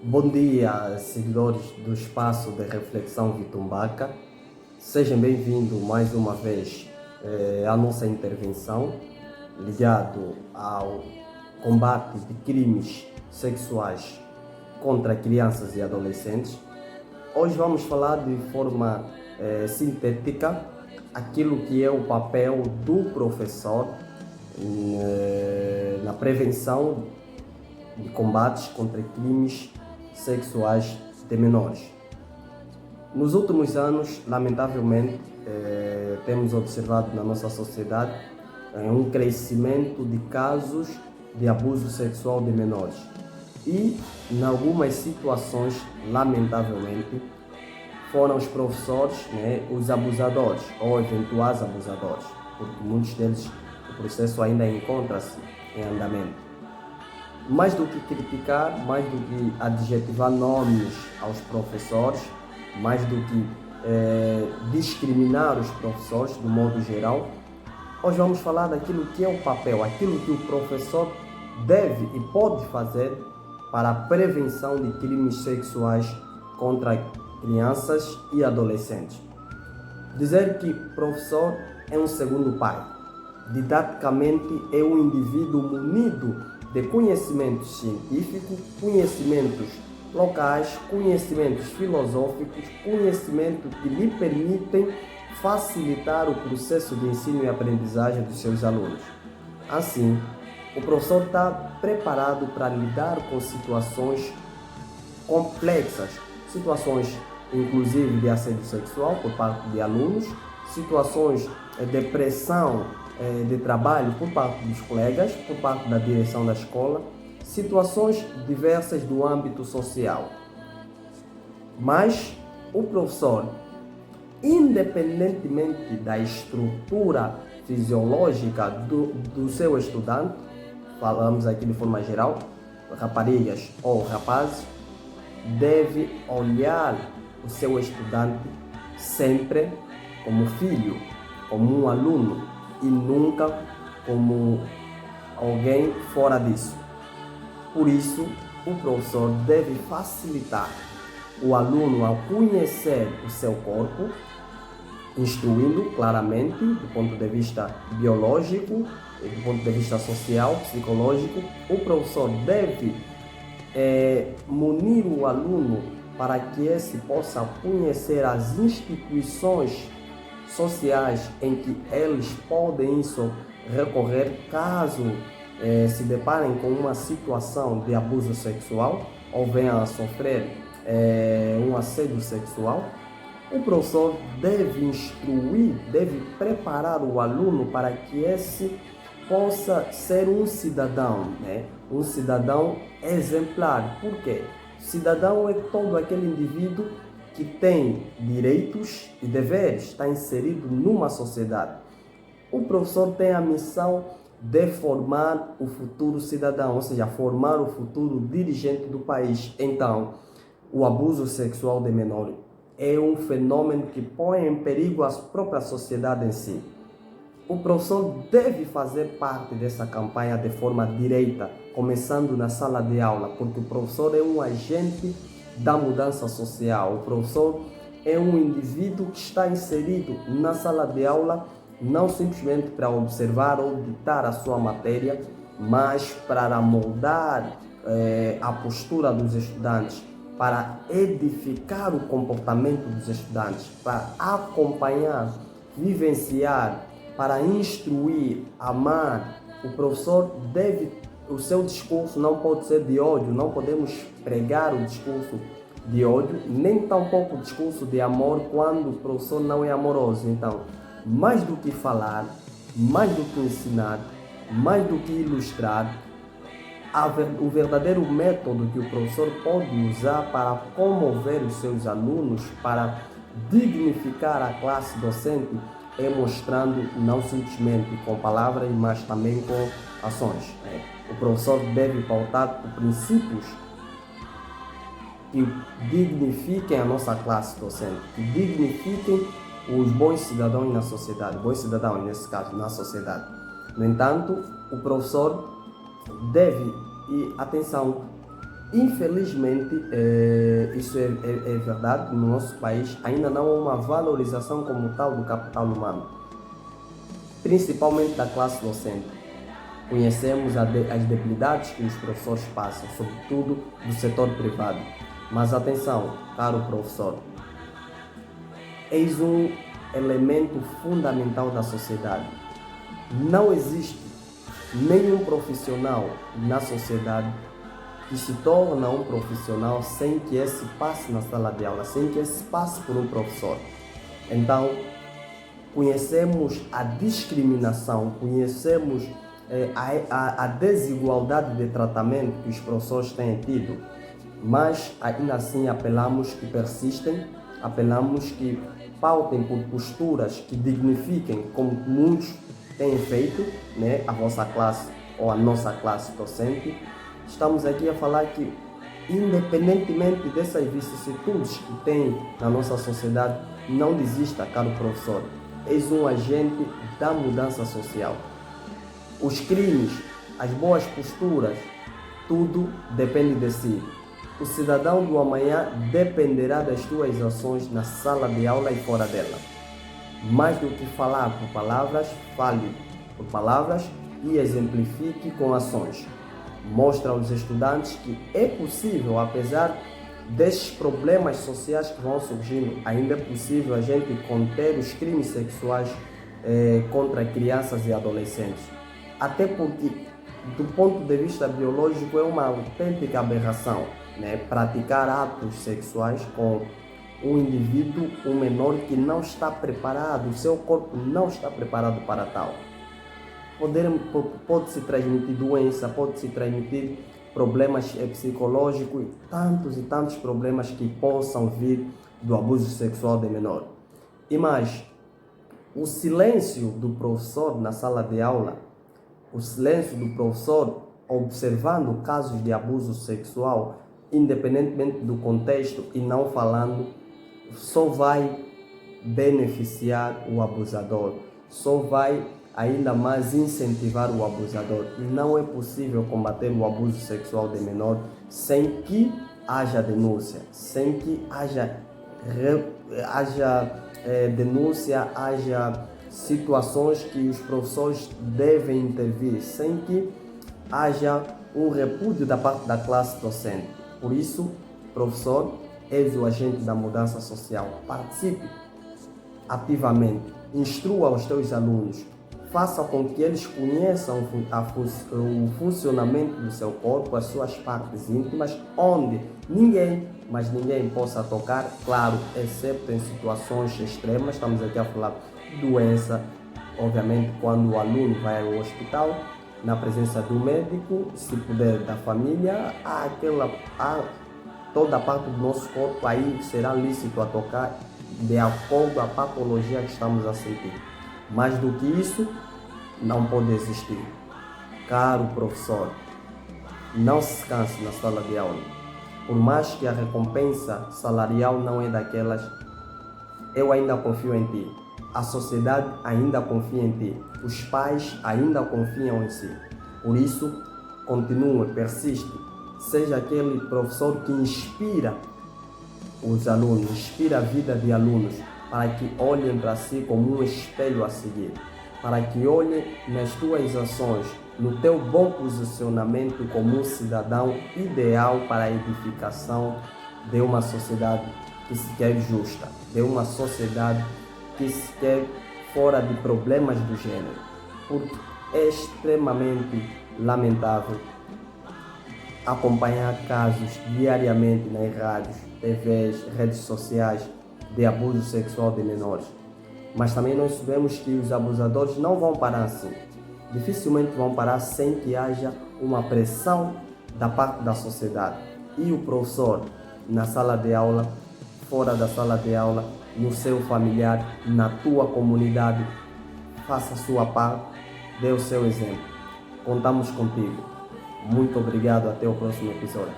Bom dia, seguidores do Espaço de Reflexão Vitumbaca. Sejam bem-vindos mais uma vez à nossa intervenção ligado ao combate de crimes sexuais contra crianças e adolescentes. Hoje vamos falar de forma sintética aquilo que é o papel do professor na prevenção de combates contra crimes sexuais de menores. Nos últimos anos, lamentavelmente, temos observado na nossa sociedade um crescimento de casos de abuso sexual de menores e, em algumas situações, lamentavelmente, foram os professores, os abusadores ou eventuais abusadores, porque muitos deles o processo ainda encontra-se em andamento. Mais do que criticar, mais do que adjetivar nomes aos professores, mais do que discriminar os professores do modo geral, hoje vamos falar daquilo que é o papel, aquilo que o professor deve e pode fazer para a prevenção de crimes sexuais contra crianças e adolescentes. Dizer que professor é um segundo pai. Didaticamente é um indivíduo munido de conhecimentos científicos, conhecimentos locais, conhecimentos filosóficos, conhecimentos que lhe permitem facilitar o processo de ensino e aprendizagem dos seus alunos. Assim, o professor está preparado para lidar com situações complexas, situações inclusive de assédio sexual por parte de alunos, situações de pressão de trabalho por parte dos colegas, por parte da direção da escola, situações diversas do âmbito social. Mas o professor, independentemente da estrutura fisiológica do seu estudante, falamos aqui de forma geral, raparigas ou rapazes, deve olhar o seu estudante sempre como filho, como um aluno, e nunca como alguém fora disso. Por isso, o professor deve facilitar o aluno a conhecer o seu corpo, instruindo claramente do ponto de vista biológico, do ponto de vista social, psicológico. O professor deve munir o aluno para que esse possa conhecer as instituições sociais em que eles podem recorrer caso se deparem com uma situação de abuso sexual ou venham a sofrer um assédio sexual. O professor deve instruir, deve preparar o aluno para que esse possa ser um cidadão, um cidadão exemplar. Por quê? Cidadão é todo aquele indivíduo que tem direitos e deveres, está inserido numa sociedade. O professor tem a missão de formar o futuro cidadão, ou seja, formar o futuro dirigente do país. Então, o abuso sexual de menor é um fenômeno que põe em perigo a própria sociedade em si. O professor deve fazer parte dessa campanha de forma direta, começando na sala de aula, porque o professor é um agente da mudança social. O professor é um indivíduo que está inserido na sala de aula não simplesmente para observar ou ditar a sua matéria, mas para moldar a postura dos estudantes, para edificar o comportamento dos estudantes, para acompanhar, vivenciar, para instruir, amar. O professor o seu discurso não pode ser de ódio, não podemos pregar o discurso de ódio, nem tampouco o discurso de amor quando o professor não é amoroso. Então, mais do que falar, mais do que ensinar, mais do que ilustrar, o verdadeiro método que o professor pode usar para comover os seus alunos, para dignificar a classe docente, é mostrando não simplesmente com palavras, mas também com ações. O professor deve pautar por princípios que dignifiquem a nossa classe docente, que dignifiquem os bons cidadãos na sociedade, bons cidadãos nesse caso, na sociedade. No entanto, o professor deve, e atenção, Infelizmente, isso é verdade, no nosso país ainda não há uma valorização como tal do capital humano, principalmente da classe docente. Conhecemos as debilidades que os professores passam, sobretudo do setor privado. Mas atenção, caro professor, eis um elemento fundamental da sociedade. Não existe nenhum profissional na sociedade que se torna um profissional sem que esse passe na sala de aula, sem que esse passe por um professor. Então, conhecemos a discriminação, conhecemos a desigualdade de tratamento que os professores têm tido, mas ainda assim apelamos que persistem, apelamos que pautem por posturas que dignifiquem, como muitos têm feito, né, a vossa classe ou a nossa classe docente. Estamos aqui a falar que, independentemente dessas vicissitudes que tem na nossa sociedade, não desista, caro professor. És um agente da mudança social. Os crimes, as boas posturas, tudo depende de si. O cidadão do amanhã dependerá das suas ações na sala de aula e fora dela. Mais do que falar por palavras, fale por palavras e exemplifique com ações. Mostra aos estudantes que é possível, apesar desses problemas sociais que vão surgindo, ainda é possível a gente conter os crimes sexuais contra crianças e adolescentes. Até porque, do ponto de vista biológico, é uma autêntica aberração, né, praticar atos sexuais com um indivíduo, um menor que não está preparado, o seu corpo não está preparado para tal. Pode-se transmitir doença, pode-se transmitir problemas psicológicos e tantos problemas que possam vir do abuso sexual de menor. E mais, o silêncio do professor na sala de aula, o silêncio do professor observando casos de abuso sexual, independentemente do contexto e não falando, só vai beneficiar o abusador, só vai ainda mais incentivar o abusador. E não é possível combater o abuso sexual de menor sem que haja denúncia, sem que haja denúncia, haja situações que os professores devem intervir, sem que haja um repúdio da parte da classe docente. Por isso, professor, és o agente da mudança social. Participe ativamente, instrua os teus alunos, faça com que eles conheçam o funcionamento do seu corpo, as suas partes íntimas, onde ninguém possa tocar, claro, exceto em situações extremas. Estamos aqui a falar de doença, obviamente, quando o aluno vai ao hospital, na presença do médico, se puder da família, toda a parte do nosso corpo aí será lícito a tocar de acordo com a patologia que estamos a sentir. Mais do que isso, não pode existir. Caro professor, não se canse na sala de aula. Por mais que a recompensa salarial não é daquelas, eu ainda confio em ti. A sociedade ainda confia em ti. Os pais ainda confiam em si. Por isso, continue, persiste. Seja aquele professor que inspira os alunos, inspira a vida de alunos, para que olhem para si como um espelho a seguir, para que olhem nas tuas ações, no teu bom posicionamento como um cidadão ideal para a edificação de uma sociedade que se quer justa, de uma sociedade que se quer fora de problemas do gênero, porque é extremamente lamentável acompanhar casos diariamente nas rádios, TVs, redes sociais de abuso sexual de menores. Mas também nós sabemos que os abusadores não vão parar assim. Dificilmente vão parar sem que haja uma pressão da parte da sociedade. E o professor, na sala de aula, fora da sala de aula, no seu familiar, na tua comunidade, faça a sua parte, dê o seu exemplo. Contamos contigo. Muito obrigado, até o próximo episódio.